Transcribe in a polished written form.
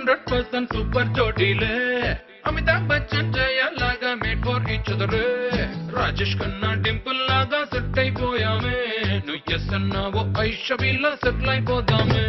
100% super జోడీలే Amitabh Bachchan జయ లాగా made for each other Rajesh Khanna Dimple లాగా set అయిపోయామే నువ్వు ఎస్ అన్నావో ఐషబీలా సెటిల్ అయిపోదామే